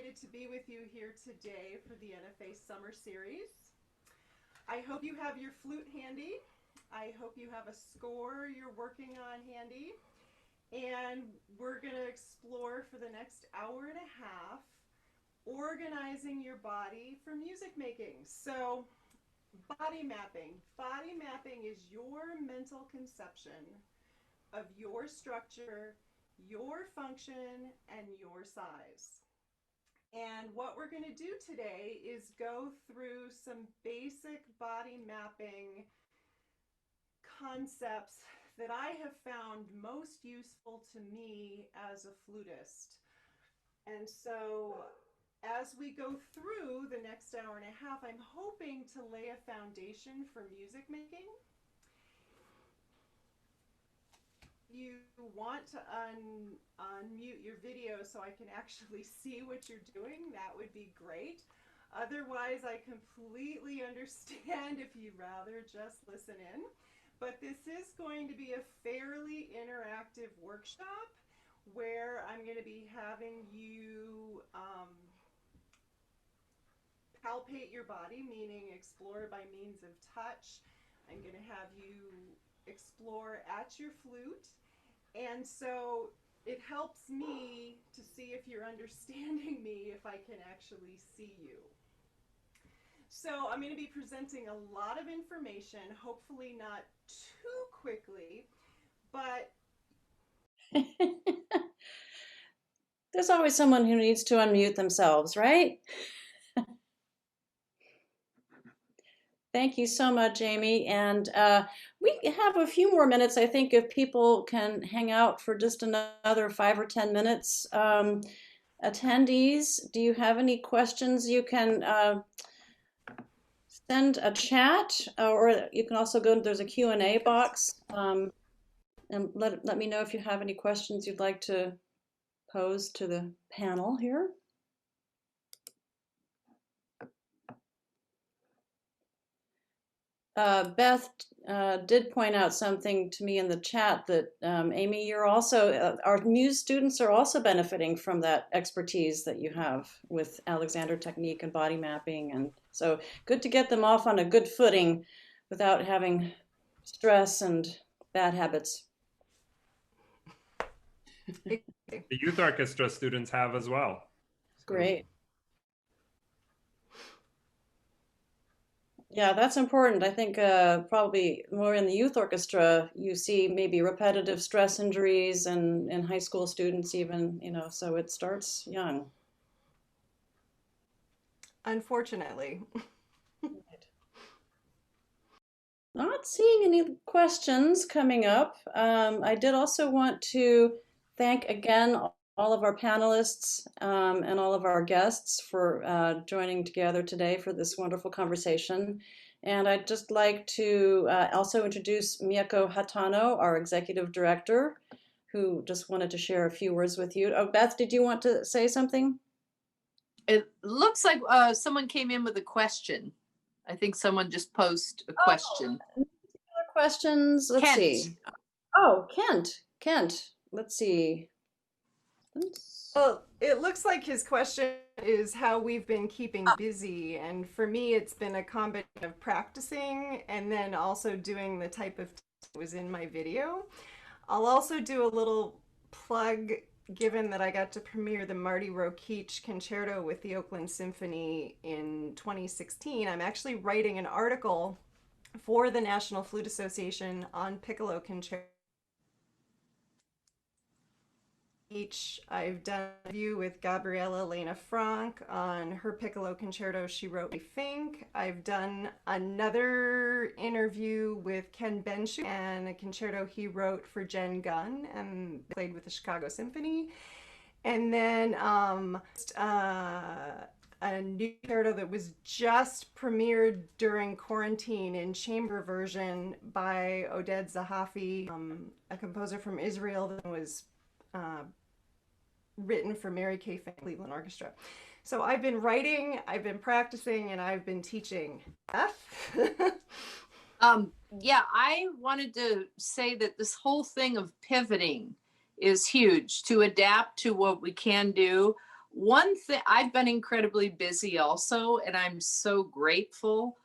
excited to be with you here today for the NFA Summer Series. I hope you have your flute handy. I hope you have a score you're working on handy. And we're going to explore for the next hour and a half organizing your body for music making. So, body mapping. Body mapping is your mental conception of your structure, your function, and your size. And what we're going to do today is go through some basic body mapping concepts that I have found most useful to me as a flutist. And so as we go through the next hour and a half, I'm hoping to lay a foundation for music making. You want to unmute your video so I can actually see what you're doing, that would be great. Otherwise, I completely understand if you'd rather just listen in. But this is going to be a fairly interactive workshop where I'm going to be having you palpate your body, meaning explore by means of touch. I'm going to have you explore at your flute. And so it helps me to see if you're understanding me, if I can actually see you. So I'm going to be presenting a lot of information, hopefully not too quickly, but There's always someone who needs to unmute themselves, right? Thank you so much, Amy. And we have a few more minutes, I think, if people can hang out for just another 5 or 10 minutes. Attendees, do you have any questions? You can send a chat, or you can also go, there's a Q&A box, and let me know if you have any questions you'd like to pose to the panel here. Beth did point out something to me in the chat that, Amy, you're also, our Muse students are also benefiting from that expertise that you have with Alexander technique and body mapping. And so good to get them off on a good footing without having stress and bad habits. The youth orchestra students have as well. Great. Yeah, that's important. I think probably more in the youth orchestra, you see maybe repetitive stress injuries and in high school students even, you know, so it starts young. Unfortunately. Not seeing any questions coming up. I did also want to thank again all of our panelists and all of our guests for joining together today for this wonderful conversation. And I'd just like to also introduce Miyako Hatano, our executive director, who just wanted to share a few words with you. Oh, Beth, did you want to say something? It looks like someone came in with a question. I think someone just posed a question. Questions? Let's see. Oh, Kent. Let's see. Well, it looks like his question is how we've been keeping busy. And for me, it's been a combination of practicing and then also doing the type of that was in my video. I'll also do a little plug, given that I got to premiere the Marty Rokeach Concerto with the Oakland Symphony in 2016. I'm actually writing an article for the National Flute Association on piccolo concerto. I've done a review with Gabriella Lena Frank on her piccolo concerto she wrote, I think. I've done another interview with Ken Benshu and a concerto he wrote for Jen Gunn and played with the Chicago Symphony. And then a new concerto that was just premiered during quarantine in chamber version by Oded Zahafi, a composer from Israel that was written for Mary Kay Cleveland Orchestra. So I've been writing, I've been practicing, and I've been teaching. Yeah, I wanted to say that this whole thing of pivoting is huge to adapt to what we can do. One thing, I've been incredibly busy also, and I'm so grateful.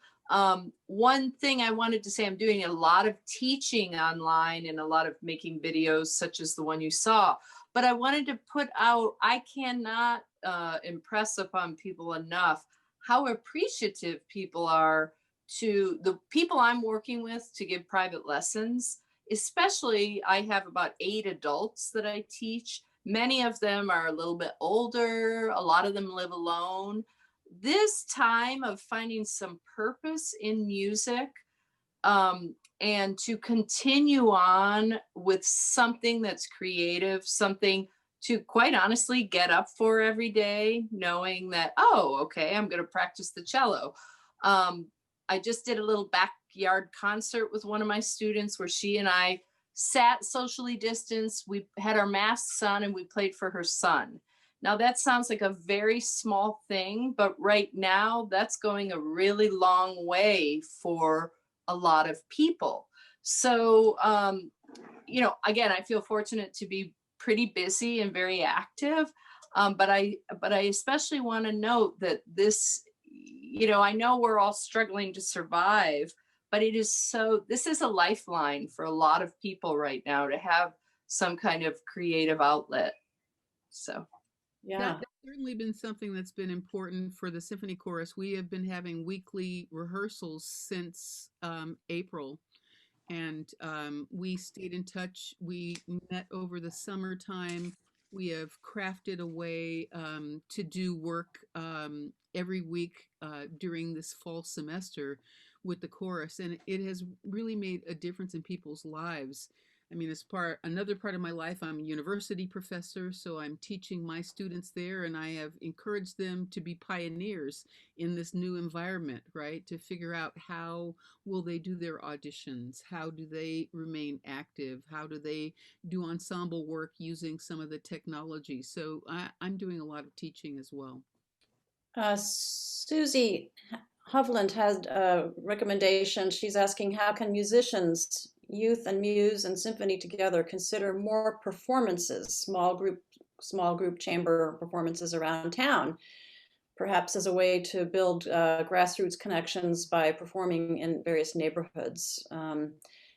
One thing I wanted to say, I'm doing a lot of teaching online and a lot of making videos such as the one you saw, but I wanted to put out, I cannot impress upon people enough how appreciative people are to the people I'm working with to give private lessons. Especially, I have about 8 adults that I teach. Many of them are a little bit older, a lot of them live alone. This time of finding some purpose in music, and to continue on with something that's creative, something to quite honestly get up for every day, knowing that, oh, okay, I'm going to practice the cello. I just did a little backyard concert with one of my students where she and I sat socially distanced. We had our masks on and we played for her son. Now, that sounds like a very small thing, but right now, that's going a really long way for a lot of people. So, again, I feel fortunate to be pretty busy and very active. But I especially want to note that this, I know we're all struggling to survive, but this is a lifeline for a lot of people right now to have some kind of creative outlet. So. Yeah. That's certainly been something that's been important for the symphony chorus. We have been having weekly rehearsals since April, and we stayed in touch. We met over the summertime. We have crafted a way to do work every week during this fall semester with the chorus, and it has really made a difference in people's lives. I mean, another part of my life, I'm a university professor, so I'm teaching my students there, and I have encouraged them to be pioneers in this new environment, right? To figure out how will they do their auditions? How do they remain active? How do they do ensemble work using some of the technology? So I'm doing a lot of teaching as well. Susie Hovland had a recommendation. She's asking, how can musicians, youth and muse and symphony together, consider more performances, small group chamber performances around town, perhaps as a way to build grassroots connections by performing in various neighborhoods.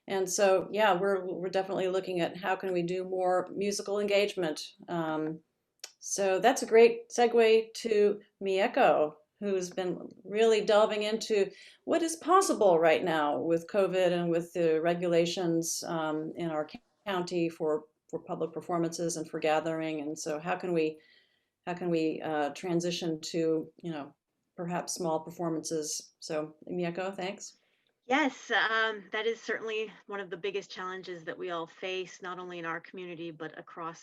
And so, yeah, we're definitely looking at how can we do more musical engagement. So that's a great segue to Mieko, who's been really delving into what is possible right now with COVID and with the regulations in our county for public performances and for gathering. And so how can we transition to, perhaps small performances? So Mieko, thanks. Yes, that is certainly one of the biggest challenges that we all face, not only in our community, but across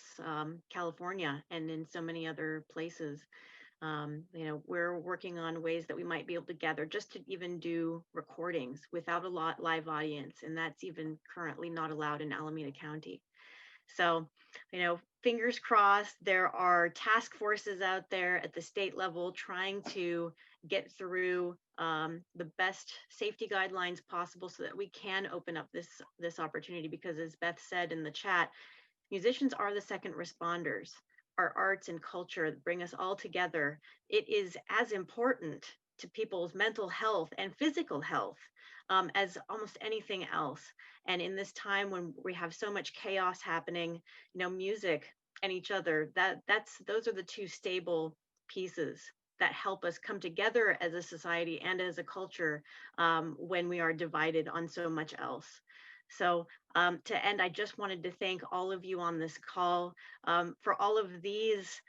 California and in so many other places. We're working on ways that we might be able to gather just to even do recordings without a live audience, and that's even currently not allowed in Alameda County. So, fingers crossed, there are task forces out there at the state level trying to get through the best safety guidelines possible so that we can open up this opportunity. Because as Beth said in the chat, musicians are the second responders. Our arts and culture bring us all together. It is as important to people's mental health and physical health as almost anything else. And in this time when we have so much chaos happening, music and each other, those are the two stable pieces that help us come together as a society and as a culture when we are divided on so much else. So to end, I just wanted to thank all of you on this call for all of these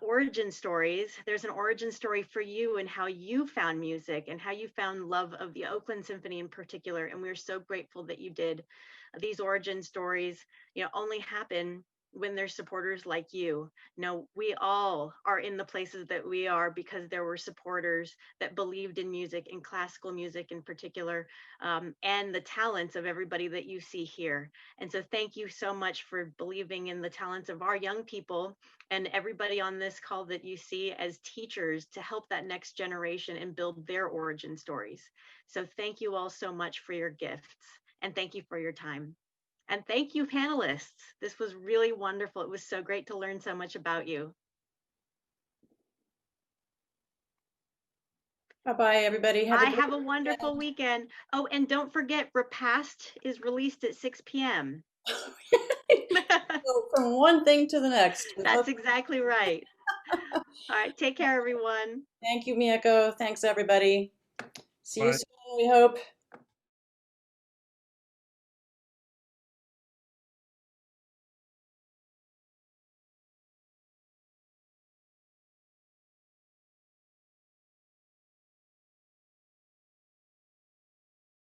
origin stories. There's an origin story for you and how you found music and how you found love of the Oakland Symphony in particular. And we're so grateful that you did. These origin stories, only happen when there's supporters like you. We all are in the places that we are because there were supporters that believed in music, in classical music in particular, and the talents of everybody that you see here. And so thank you so much for believing in the talents of our young people and everybody on this call that you see as teachers to help that next generation and build their origin stories. So thank you all so much for your gifts, and thank you for your time. And thank you, panelists. This was really wonderful. It was so great to learn so much about you. Bye-bye, everybody. Have a great Have a wonderful weekend. Oh, and don't forget, Repast is released at 6 p.m. So from one thing to the next. That's exactly right. All right, take care, everyone. Thank you, Miyako. Thanks, everybody. See you Bye. soon, we hope.